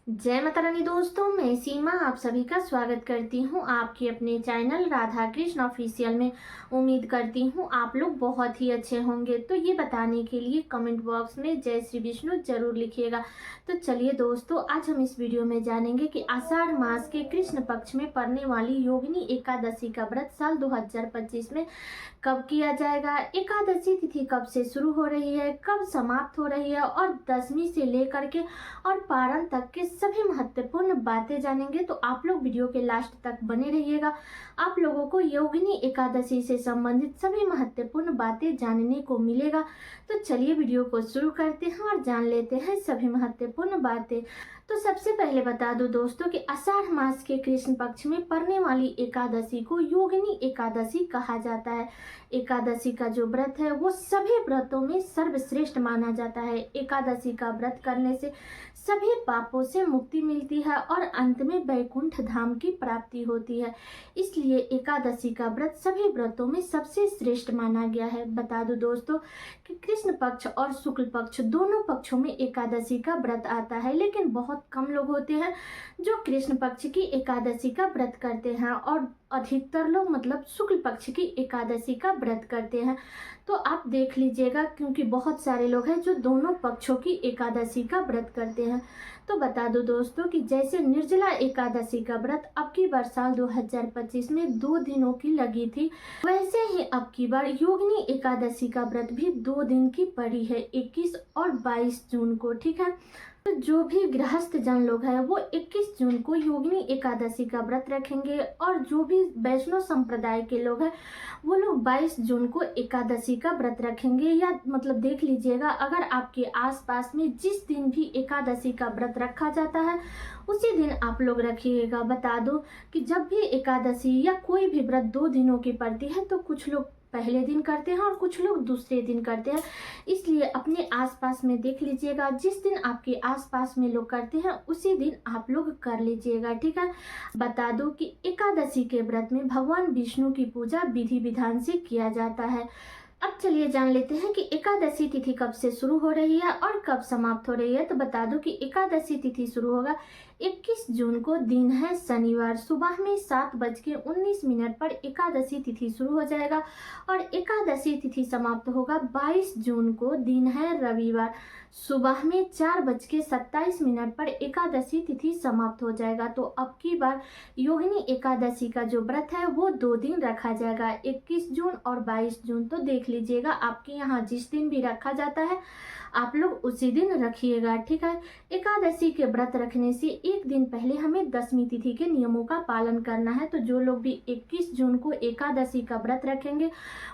जय माता रानी दोस्तों, मैं सीमा आप सभी का स्वागत करती हूँ आपके अपने चैनल राधा कृष्ण ऑफिशियल में। उम्मीद करती हूँ आप लोग बहुत ही अच्छे होंगे। तो ये बताने के लिए कमेंट बॉक्स में जय श्री विष्णु जरूर लिखिएगा। तो चलिए दोस्तों, आज हम इस वीडियो में जानेंगे कि आषाढ़ मास के कृष्ण पक्ष में पड़ने वाली योगिनी एकादशी का व्रत साल 2025 में कब किया जाएगा, एकादशी तिथि कब से शुरू हो रही है, कब समाप्त हो रही है और दसवीं से लेकर के और पारण तक के सभी महत्वपूर्ण बातें जानेंगे। तो आप लोग वीडियो के लास्ट तक बने रहिएगा। आप लोगों को योगिनी एकादशी से संबंधित सभी महत्वपूर्ण बातें जानने को मिलेगा। तो चलिए वीडियो को शुरू करते हैं और जान लेते हैं सभी महत्वपूर्ण बातें। तो सबसे पहले बता दूं दोस्तों कि आषाढ़ मास के कृष्ण पक्ष में पड़ने वाली एकादशी को योगिनी एकादशी कहा जाता है। एकादशी का जो व्रत है वो सभी व्रतों में सर्वश्रेष्ठ माना जाता है। एकादशी का व्रत करने से सभी पापों से मुक्ति मिलती है और अंत में वैकुंठ धाम की प्राप्ति होती है। इसलिए एकादशी का व्रत सभी व्रतों में सबसे श्रेष्ठ माना गया है। बता दूं दोस्तों कि कृष्ण पक्ष और शुक्ल पक्ष दोनों पक्षों में एकादशी का व्रत आता है, लेकिन बहुत कम लोग होते हैं जो कृष्ण पक्ष की एकादशी का व्रत करते हैं और अधिकतर लोग मतलब शुक्ल पक्ष की एकादशी का व्रत करते हैं। तो आप देख लीजिएगा, क्योंकि बहुत सारे लोग हैं जो दोनों पक्षों की एकादशी का व्रत करते हैं। तो बता दो दोस्तों कि जैसे निर्जला एकादशी का व्रत अब की बार साल 2025 में 2 दिनों की लगी थी, वैसे ही अब की बार योगिनी एकादशी का व्रत भी 2 दिन की पड़ी है, 21 और 22 जून को। ठीक है, तो जो भी गृहस्थ जन लोग हैं वो 21 जून को योगिनी एकादशी का व्रत रखेंगे और जो भी वैष्णव संप्रदाय के लोग हैं वो लोग 22 जून को एकादशी का व्रत रखेंगे। या मतलब देख लीजिएगा, अगर आपके आसपास में जिस दिन भी एकादशी का व्रत रखा जाता है उसी दिन आप लोग रखिएगा। बता दो कि जब भी एकादशी या कोई भी व्रत 2 दिनों की पड़ती है तो कुछ लोग पहले दिन करते हैं और कुछ लोग दूसरे दिन करते हैं। इसलिए अपने आसपास में देख लीजिएगा, जिस दिन आपके आसपास में लोग करते हैं उसी दिन आप लोग कर लीजिएगा। ठीक है, बता दो कि एकादशी के व्रत में भगवान विष्णु की पूजा विधि विधान से किया जाता है। अब चलिए जान लेते हैं कि एकादशी तिथि कब से शुरू हो रही है और कब समाप्त हो रही है। तो बता दो कि एकादशी तिथि शुरू होगा 21 जून को, दिन है शनिवार, सुबह में 7:19 पर एकादशी तिथि शुरू हो जाएगा और एकादशी तिथि समाप्त होगा 22 जून को, दिन है रविवार, सुबह में 4:27 पर एकादशी तिथि समाप्त हो जाएगा। तो अब की बार योगिनी एकादशी का जो व्रत है वो 2 दिन रखा जाएगा, 21 जून और 22 जून। तो देख लीजिएगा, आपके यहाँ जिस दिन भी रखा जाता है आप लोग उसी दिन रखिएगा। ठीक है, एकादशी के व्रत रखने से एक दिन पहले हमें दसवीं तिथि के नियमों का पालन करना है। तो जो लोग भी 21 जून को एकादशी का व्रत रखेंगे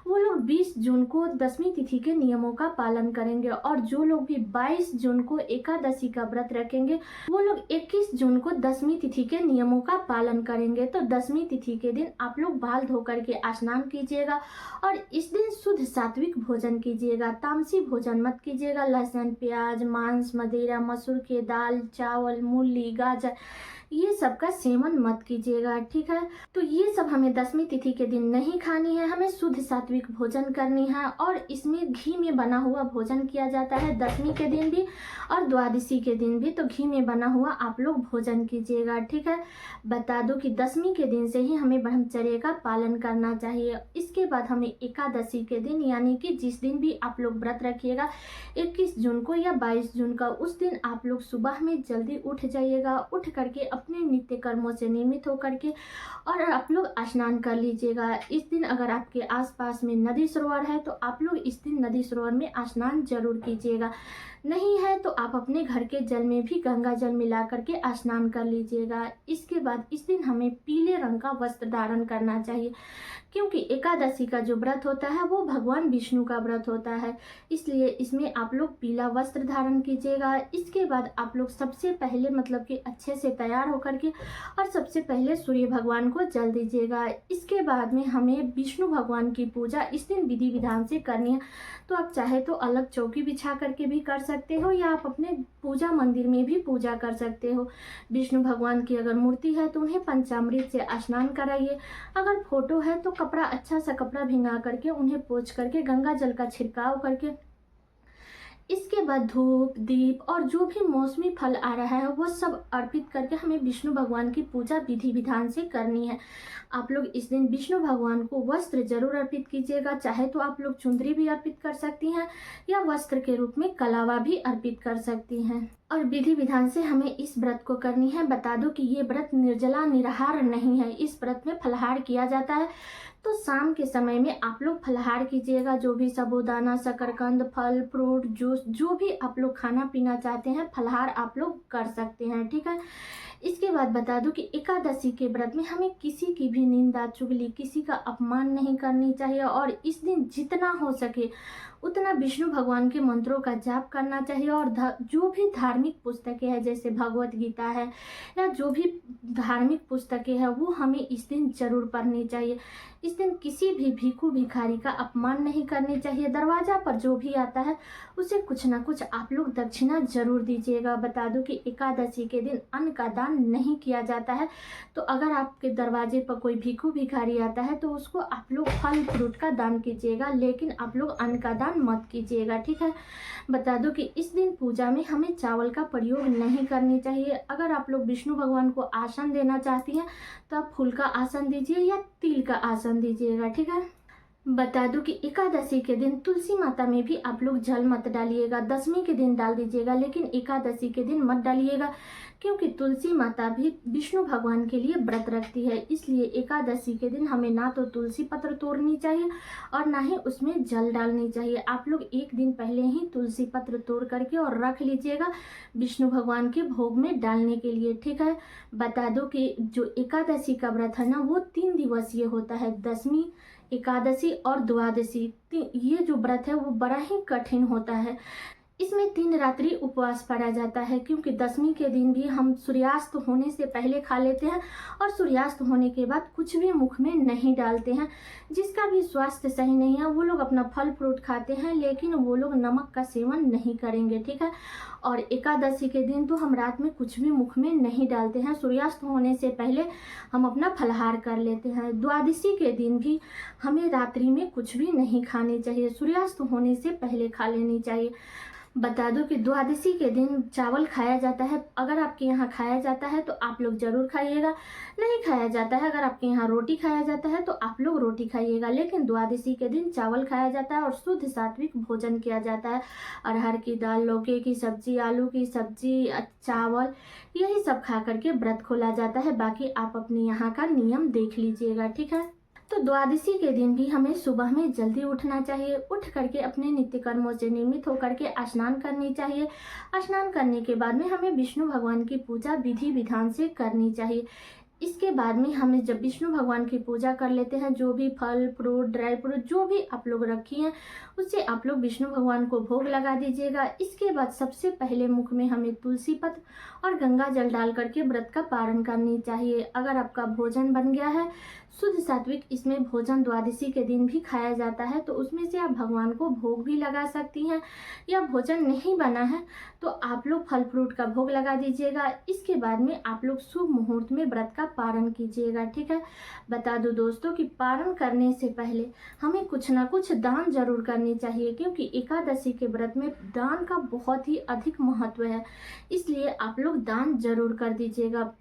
वो लोग 20 जून को दसवीं तिथि के नियमों का पालन करेंगे और जो लोग भी 22 जून को एकादशी का व्रत रखेंगे वो लोग 21 जून को दसवीं तिथि के नियमों का पालन करेंगे। तो दसवीं तिथि के दिन आप लोग बाल धो करके स्नान कीजिएगा और इस दिन शुद्ध सात्विक भोजन कीजिएगा, तामसी भोजन मत कीजिएगा। लहसुन, प्याज, मांस, मदिरा, मसूर की दाल, चावल, मूली, गाजर, ये सब का सेवन मत कीजिएगा। ठीक है, तो ये सब हमें दसवीं तिथि के दिन नहीं खानी है, हमें शुद्ध सात्विक भोजन करनी है और इसमें घी में बना हुआ भोजन किया जाता है दसवीं के दिन भी और द्वादशी के दिन भी। तो घी में बना हुआ आप लोग भोजन कीजिएगा। ठीक है, बता दो कि दसवीं के दिन से ही हमें ब्रह्मचर्य का पालन करना चाहिए। इसके बाद हमें एकादशी के दिन, यानी कि जिस दिन भी आप लोग व्रत रखिएगा 21 जून को या 22 जून का, उस दिन आप लोग सुबह में जल्दी उठ जाइएगा। उठ करके अपने नित्य कर्मों से नियमित होकर के और आप लोग स्नान कर लीजिएगा। इस दिन अगर आपके आसपास में नदी सरोवर है तो आप लोग इस दिन नदी सरोवर में स्नान जरूर कीजिएगा। नहीं है तो आप अपने घर के जल में भी गंगा जल मिला करके स्नान कर लीजिएगा। इसके बाद इस दिन हमें पीले रंग का वस्त्र धारण करना चाहिए, क्योंकि एकादशी का जो व्रत होता है वो भगवान विष्णु का व्रत होता है, इसलिए इसमें आप लोग पीला वस्त्र धारण कीजिएगा। इसके बाद आप लोग सबसे पहले मतलब कि अच्छे से तैयार होकर के और सबसे पहले सूर्य भगवान को जल दीजिएगा। इसके बाद में हमें विष्णु भगवान की पूजा इस दिन विधि विधान से करनी है। तो आप चाहे तो अलग चौकी बिछा करके भी कर सकते हो या आप अपने पूजा मंदिर में भी पूजा कर सकते हो। विष्णु भगवान की अगर मूर्ति है तो उन्हें पंचामृत से स्नान कराइए। अगर फोटो है तो कपड़ा, अच्छा सा कपड़ा भिंगा करके उन्हें पोंछ करके गंगा जल का छिड़काव करके इसके बाद धूप दीप और जो भी मौसमी फल आ रहा है वो सब अर्पित करके हमें विष्णु भगवान की पूजा विधि विधान से करनी है। आप लोग इस दिन विष्णु भगवान को वस्त्र जरूर अर्पित कीजिएगा, चाहे तो आप लोग चुंदरी भी अर्पित कर सकती हैं या वस्त्र के रूप में कलावा भी अर्पित कर सकती हैं। और विधि विधान से हमें इस व्रत को करनी है। बता दो कि ये व्रत निर्जला निराहार नहीं है, इस व्रत में फलाहार किया जाता है। तो शाम के समय में आप लोग फलाहार कीजिएगा, जो भी साबूदाना, शकरकंद, फल फ्रूट, जूस, जो भी आप लोग खाना पीना चाहते हैं फलाहार आप लोग कर सकते हैं, ठीक है। इसके बाद बता दूं कि एकादशी के व्रत में हमें किसी की भी निंदा चुगली, किसी का अपमान नहीं करनी चाहिए और इस दिन जितना हो सके उतना विष्णु भगवान के मंत्रों का जाप करना चाहिए। और जो भी धार्मिक पुस्तकें हैं जैसे भगवत गीता है या जो भी धार्मिक पुस्तकें हैं वो हमें इस दिन जरूर पढ़नी चाहिए। इस दिन किसी भी भिखू भिखारी का अपमान नहीं करनी चाहिए। दरवाजा पर जो भी आता है उसे कुछ ना कुछ आप लोग दक्षिणा जरूर दीजिएगा। बता दूं कि एकादशी के दिन अन्न का दान नहीं किया जाता है, तो अगर आपके दरवाजे पर कोई भिखू भिखारी आता है तो उसको आप लोग फल फ्रूट का दान कीजिएगा, लेकिन आप लोग अन्न का दान मत कीजिएगा, ठीक है। बता दो कि इस दिन पूजा में हमें चावल का प्रयोग नहीं करनी चाहिए। अगर आप लोग विष्णु भगवान को आसन देना चाहती हैं तो आप फूल का आसन दीजिए या तिल का आसन दीजिएगा, ठीक है। बता दूं कि एकादशी के दिन तुलसी माता में भी आप लोग जल मत डालिएगा। दशमी के दिन डाल दीजिएगा, लेकिन एकादशी के दिन मत डालिएगा, क्योंकि तुलसी माता भी विष्णु भगवान के लिए व्रत रखती है। इसलिए एकादशी के दिन हमें ना तो तुलसी पत्र तोड़नी चाहिए और ना ही उसमें जल डालनी चाहिए। आप लोग एक दिन पहले ही तुलसी पत्र तोड़ करके और रख लीजिएगा विष्णु भगवान के भोग में डालने के लिए, ठीक है। बता दो कि जो एकादशी का व्रत है ना वो 3 दिवसीय होता है। दशमी, एकादशी और द्वादशी, ये जो व्रत है वो बड़ा ही कठिन होता है। इसमें 3 रात्रि उपवास पड़ा जाता है, क्योंकि दशमी के दिन भी हम सूर्यास्त होने से पहले खा लेते हैं और सूर्यास्त होने के बाद कुछ भी मुख में नहीं डालते हैं। जिसका भी स्वास्थ्य सही नहीं है वो लोग अपना फल फ्रूट खाते हैं, लेकिन वो लोग नमक का सेवन नहीं करेंगे, ठीक है। और एकादशी के दिन तो हम रात में कुछ भी मुख में नहीं डालते हैं। सूर्यास्त होने से पहले हम अपना फलाहार कर लेते हैं। द्वादशी के दिन भी हमें रात्रि में कुछ भी नहीं खानी चाहिए, सूर्यास्त होने से पहले खा लेनी चाहिए। बता दो कि द्वादशी के दिन चावल खाया जाता है। अगर आपके यहाँ खाया जाता है तो आप लोग जरूर खाइएगा, नहीं खाया जाता है, अगर आपके यहाँ रोटी खाया जाता है तो आप लोग रोटी खाइएगा। लेकिन द्वादशी के दिन चावल खाया जाता है और शुद्ध सात्विक भोजन किया जाता है। अरहर की दाल, लौकी की सब्जी, आलू की सब्जी, चावल, यही सब खा करके व्रत खोला जाता है। बाकी आप अपने यहाँ का नियम देख लीजिएगा, ठीक है। तो द्वादशी के दिन भी हमें सुबह में जल्दी उठना चाहिए। उठ करके अपने नित्य कर्मों से नियमित होकर के स्नान करनी चाहिए। स्नान करने के बाद में हमें विष्णु भगवान की पूजा विधि विधान से करनी चाहिए। इसके बाद में हमें जब विष्णु भगवान की पूजा कर लेते हैं, जो भी फल फ्रूट ड्राई फ्रूट जो भी आप लोग रखी हैं उससे आप लोग विष्णु भगवान को भोग लगा दीजिएगा। इसके बाद सबसे पहले मुख में हमें तुलसी पत्र और गंगा जल डाल करके व्रत का पारण करनी चाहिए। अगर आपका भोजन बन गया है शुद्ध सात्विक, इसमें भोजन द्वादशी के दिन भी खाया जाता है, तो उसमें से आप भगवान को भोग भी लगा सकती हैं। या भोजन नहीं बना है तो आप लोग फल फ्रूट का भोग लगा दीजिएगा। इसके बाद में आप लोग शुभ मुहूर्त में व्रत का पारण कीजिएगा, ठीक है। बता दो दोस्तों कि पारण करने से पहले हमें कुछ ना कुछ दान जरूर करनी चाहिए, क्योंकि एकादशी के व्रत में दान का बहुत ही अधिक महत्व है। इसलिए आप लोग दान जरूर कर दीजिएगा।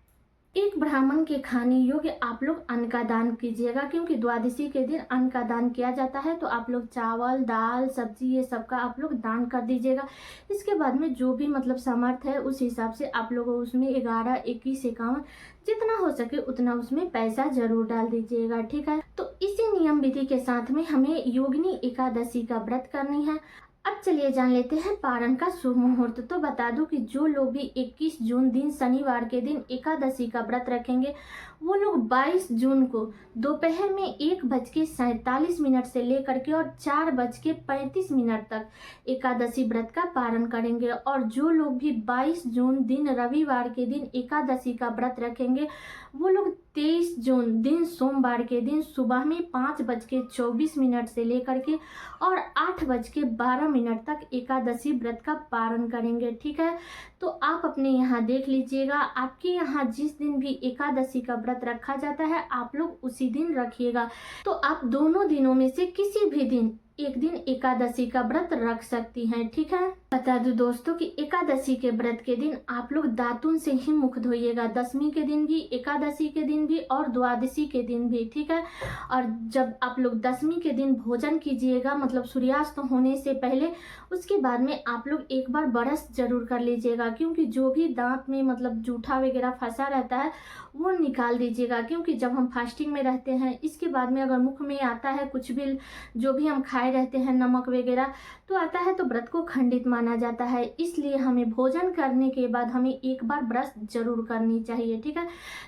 एक ब्राह्मण के खाने योग्य आप लोग अन्न का दान कीजिएगा, क्योंकि द्वादशी के दिन अन्न का दान किया जाता है। तो आप लोग चावल, दाल, सब्जी ये सब का आप लोग दान कर दीजिएगा। इसके बाद में जो भी मतलब सामर्थ्य है उस हिसाब से आप लोग उसमें 11, 21, 51 जितना हो सके उतना उसमें पैसा जरूर डाल दीजिएगा, ठीक है। तो इसी नियम विधि के साथ में हमें योगिनी एकादशी का व्रत करनी है। अब चलिए जान लेते हैं पारण का शुभ मुहूर्त। तो बता दूं कि जो लोग भी 21 जून दिन शनिवार के दिन एकादशी का व्रत रखेंगे वो लोग 22 जून को दोपहर में 1:47 से लेकर के और 4:35 तक एकादशी व्रत का पारण करेंगे। और जो लोग भी 22 जून दिन रविवार के दिन एकादशी का व्रत रखेंगे वो लोग 23 जून दिन सोमवार के दिन सुबह में 5:24 से लेकर के और 8:12 तक एकादशी व्रत का पारण करेंगे, ठीक है। तो आप अपने यहाँ देख लीजिएगा, आपके यहाँ जिस दिन भी एकादशी का व्रत रखा जाता है आप लोग उसी दिन रखिएगा। तो आप दोनों दिनों में से किसी भी दिन एक दिन एकादशी का व्रत रख सकती हैं। ठीक है, बता दूं दोस्तों कि एकादशी के व्रत के दिन आप लोग दातुन से ही मुख धोइएगा, दशमी के दिन भी, एकादशी के दिन भी और द्वादशी के दिन भी। ठीक है, और जब आप लोग दशमी के दिन भोजन कीजिएगा, मतलब सूर्यास्त होने से पहले, उसके बाद में आप लोग एक बार ब्रश जरूर कर लीजिएगा, क्योंकि जो भी दांत में मतलब जूठा वगैरह फंसा रहता है वो निकाल दीजिएगा। क्योंकि जब हम फास्टिंग में रहते हैं, इसके बाद में अगर मुख में आता है कुछ भी, जो भी हम खाए रहते हैं नमक वगैरह तो आता है, तो व्रत को खंडित माना जाता है। इसलिए हमें भोजन करने के बाद हमें एक बार ब्रश जरूर करनी चाहिए। ठीक है,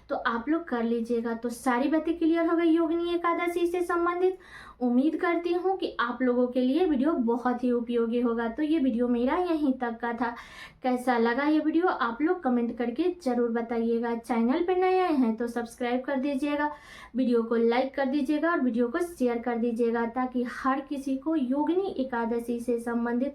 तो आप लोग कर लीजिएगा। तो सारी बातें क्लियर हो गई योगिनी एकादशी से संबंधित। उम्मीद करती हूँ कि आप लोगों के लिए वीडियो बहुत ही उपयोगी होगा। तो ये वीडियो मेरा यहीं तक का था। कैसा लगा ये वीडियो आप लोग कमेंट करके ज़रूर बताइएगा। चैनल पर नए आए हैं तो सब्सक्राइब कर दीजिएगा, वीडियो को लाइक कर दीजिएगा और वीडियो को शेयर कर दीजिएगा, ताकि हर किसी को योगिनी एकादशी से संबंधित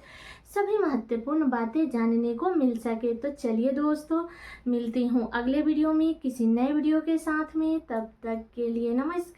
सभी महत्वपूर्ण बातें जानने को मिल सके। तो चलिए दोस्तों, मिलती हूँ अगले वीडियो में किसी नए वीडियो के साथ में। तब तक के लिए नमस्कार।